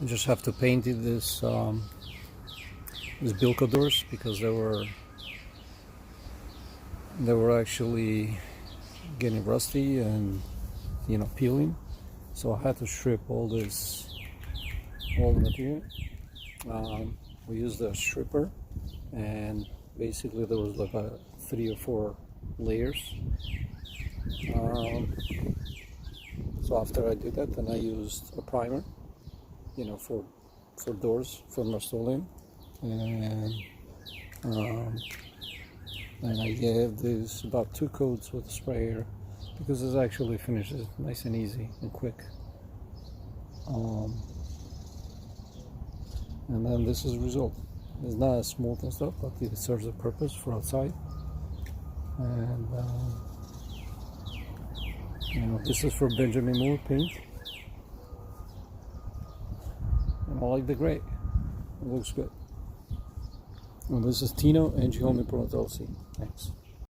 I just have to paint this Bilka doors because they were actually getting rusty and peeling. So I had to strip all the material. We used a stripper, and basically there was like 3 or 4 layers. So after I did that, then I used a primer, for doors from Rust-Oleum, and I gave this about 2 coats with a sprayer because this actually finishes nice and easy and quick. And then this is the result. It's not as smooth and stuff, but it serves a purpose for outside. And this is for Benjamin Moore paint, and I like the gray. It looks good. And this is Tino and Home Improvement LLC. Thanks.